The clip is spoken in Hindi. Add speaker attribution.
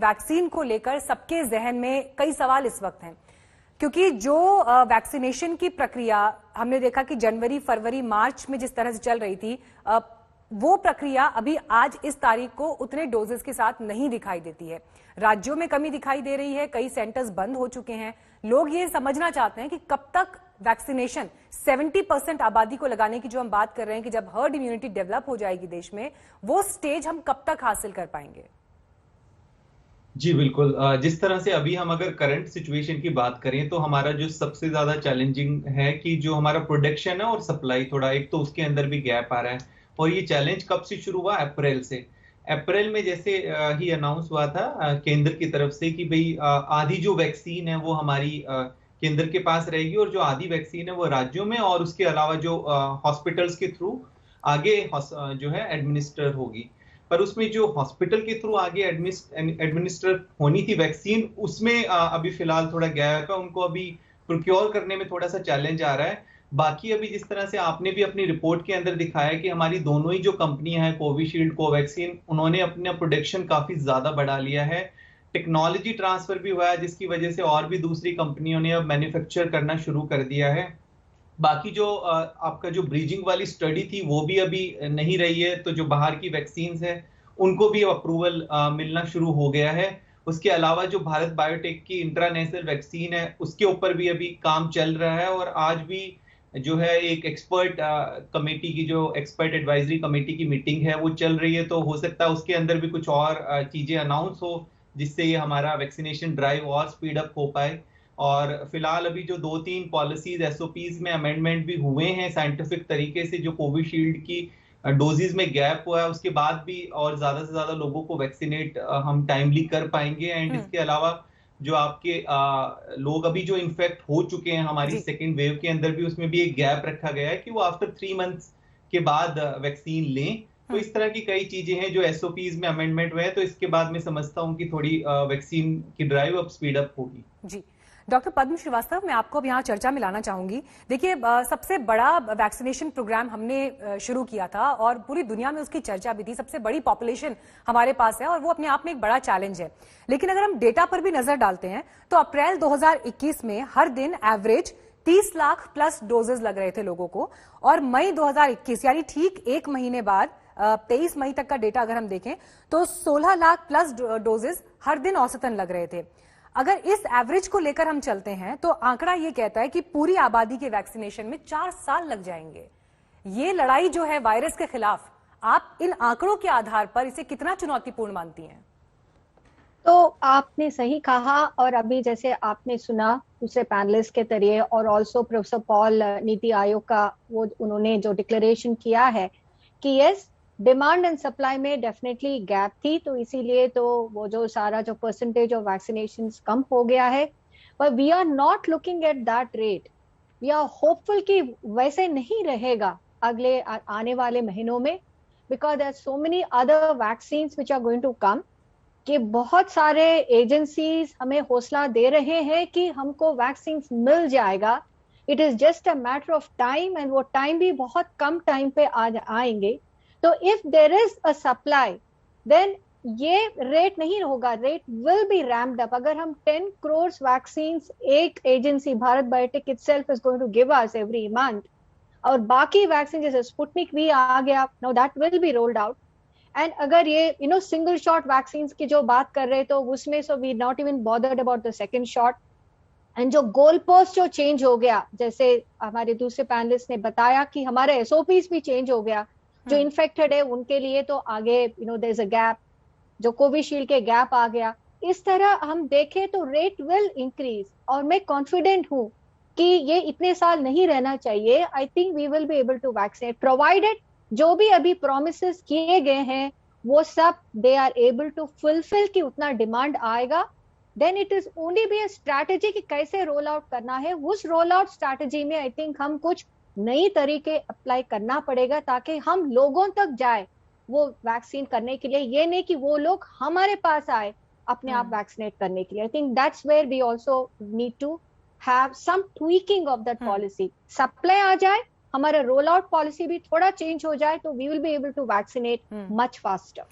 Speaker 1: वैक्सीन को लेकर सबके जहन में कई सवाल इस वक्त हैं, क्योंकि जो वैक्सीनेशन की प्रक्रिया हमने देखा कि जनवरी, फरवरी, मार्च में जिस तरह से चल रही थी, वो प्रक्रिया अभी आज इस तारीख को उतने डोजेस के साथ नहीं दिखाई देती है। राज्यों में कमी दिखाई दे रही है, कई सेंटर्स बंद हो चुके हैं। लोग ये समझना चाहते हैं कि कब तक वैक्सीनेशन 70% आबादी को लगाने की जो हम बात कर रहे हैं कि जब हर्ड इम्यूनिटी डेवलप हो जाएगी देश में, वो स्टेज हम कब तक हासिल कर पाएंगे?
Speaker 2: जी बिल्कुल। जिस तरह से अभी हम अगर करंट सिचुएशन की बात करें तो हमारा जो सबसे ज्यादा चैलेंजिंग है कि जो हमारा प्रोडक्शन है और सप्लाई, थोड़ा एक तो उसके अंदर भी गैप आ रहा है। और ये चैलेंज कब से शुरू हुआ? अप्रैल से। अप्रैल में जैसे ही अनाउंस हुआ था केंद्र की तरफ से कि भाई आधी जो वैक्सीन है वो हमारी केंद्र के पास रहेगी और जो आधी वैक्सीन है वो राज्यों में, और उसके अलावा जो हॉस्पिटल्स के थ्रू आगे जो है एडमिनिस्टर होगी। पर उसमें जो हॉस्पिटल के थ्रू आगे एडमिनिस्टर होनी थी वैक्सीन, उसमें अभी फिलहाल थोड़ा गैप है। उनको अभी प्रोक्योर करने में थोड़ा सा चैलेंज आ रहा है। बाकी अभी जिस तरह से आपने भी अपनी रिपोर्ट के अंदर दिखाया कि हमारी दोनों ही जो कंपनियां हैं, कोविशील्ड, कोवैक्सीन, उन्होंने अपना प्रोडक्शन काफी ज्यादा बढ़ा लिया है। टेक्नोलॉजी ट्रांसफर भी हुआ है जिसकी वजह से और भी दूसरी कंपनियों ने अब मैन्युफैक्चर करना शुरू कर दिया है। बाकी जो आपका जो ब्रिजिंग वाली स्टडी थी वो भी अभी नहीं रही है, तो जो बाहर की वैक्सीन है उनको भी अप्रूवल मिलना शुरू हो गया है। उसके अलावा जो भारत बायोटेक की इंट्रानेशनल वैक्सीन है उसके ऊपर भी अभी काम चल रहा है, और आज भी जो है एक एक्सपर्ट कमेटी की, जो एक्सपर्ट एडवाइजरी कमेटी की मीटिंग है वो चल रही है। तो हो सकता है उसके अंदर भी कुछ और चीजें अनाउंस हो जिससे ये हमारा वैक्सीनेशन ड्राइव और स्पीड अप हो पाए। और फिलहाल अभी जो 2-3 पॉलिसीज एसओपीज में अमेंडमेंट भी हुए हैं साइंटिफिक तरीके से, जो कोविशील्ड की डोजेज में गैप हुआ है उसके बाद भी और ज्यादा से ज्यादा लोगों को वैक्सीनेट हम टाइमली कर पाएंगे। एंड इसके अलावा जो आपके लोग अभी जो इन्फेक्ट हो चुके हैं हमारी सेकेंड वेव के अंदर भी, उसमें भी एक गैप रखा गया है कि वो आफ्टर 3 मंथ्स के बाद वैक्सीन लें। तो इस तरह की कई चीजें हैं जो एसओपीज में अमेंडमेंट हुए हैं। तो इसके बाद मैं समझता हूं कि थोड़ी वैक्सीन की ड्राइव अब स्पीड अप होगी।
Speaker 1: जी, डॉक्टर पद्म श्रीवास्तव, मैं आपको अब यहाँ चर्चा में लाना चाहूंगी। देखिए, सबसे बड़ा वैक्सीनेशन प्रोग्राम हमने शुरू किया था और पूरी दुनिया में उसकी चर्चा भी थी। सबसे बड़ी पॉपुलेशन हमारे पास है और वो अपने आप में एक बड़ा चैलेंज है। लेकिन अगर हम डेटा पर भी नजर डालते हैं तो अप्रैल 2021 में हर दिन एवरेज 30 लाख प्लस डोजेज लग रहे थे लोगों को, और मई 2021 यानी ठीक एक महीने बाद 23 मई तक का डेटा अगर हम देखें तो 16 लाख प्लस डोजेज हर दिन औसतन लग रहे थे। अगर इस एवरेज को लेकर हम चलते हैं तो आंकड़ा ये कहता है कि पूरी आबादी के वैक्सीनेशन में 4 साल लग जाएंगे। ये लड़ाई जो है वायरस के खिलाफ, आप इन आंकड़ों के आधार पर इसे कितना चुनौतीपूर्ण मानती हैं?
Speaker 3: तो आपने सही कहा, और अभी जैसे आपने सुना दूसरे पैनलिस्ट के जरिए और also professor Paul, NITI Aayog का वो उन्होंने जो डिक्लेरेशन किया है कि यस, डिमांड एंड सप्लाई में डेफिनेटली गैप थी, तो इसीलिए तो वो जो सारा जो परसेंटेज ऑफ वैक्सीनेशन कम हो गया है। पर we are not looking at that rate. We are hopeful कि वैसे नहीं रहेगा अगले आने वाले महीनों में, because there are so many other vaccines which are going to come. कि बहुत सारे एजेंसीज हमें हौसला दे रहे हैं कि हमको वैक्सीन मिल जाएगा, it is just a matter of time, and वो टाइम भी बहुत कम टाइम पे आएंगे। तो if there is a supply then ये रेट नहीं होगा, rate will be ramped up. अगर हम 10 करोड़ वैक्सीन एक agency Bharat Biotech itself is going to give us every month, और बाकी वैक्सीन जैसे स्पुतनिक भी आ गया, now that will be rolled out. And अगर ये सिंगल शॉट वैक्सीन की जो बात कर रहे तो उसमें so we not even bothered about the second shot. And जो गोल पोस्ट जो चेंज हो गया, जैसे हमारे दूसरे पैनलिस्ट ने बताया कि हमारे एसओपीज भी चेंज हो गया, जो इन्फेक्टेड है उनके लिए तो आगे देयर इज अ गैप, जो कोविशील्ड के गैप आ गया। इस तरह हम देखें तो रेट विल इंक्रीज, और मैं कॉन्फिडेंट हूं कि ये इतने साल नहीं रहना चाहिए। I think we will be able to vaccinate provided जो भी अभी प्रोमिसेस किए गए हैं वो सब they are able to fulfil, कि उतना डिमांड आएगा। Then it is only be a strategy कि कैसे रोल आउट करना है। उस रोल आउट स्ट्रैटेजी में आई थिंक हम कुछ नई तरीके अप्लाई करना पड़ेगा ताकि हम लोगों तक जाए वो वैक्सीन करने के लिए, ये नहीं कि वो लोग हमारे पास आए अपने आप वैक्सीनेट करने के लिए। I think that's where we also need to have some tweaking of that policy. Supply आ जाए, हमारा रोल आउट पॉलिसी भी थोड़ा चेंज हो जाए, तो we will be able to vaccinate much faster.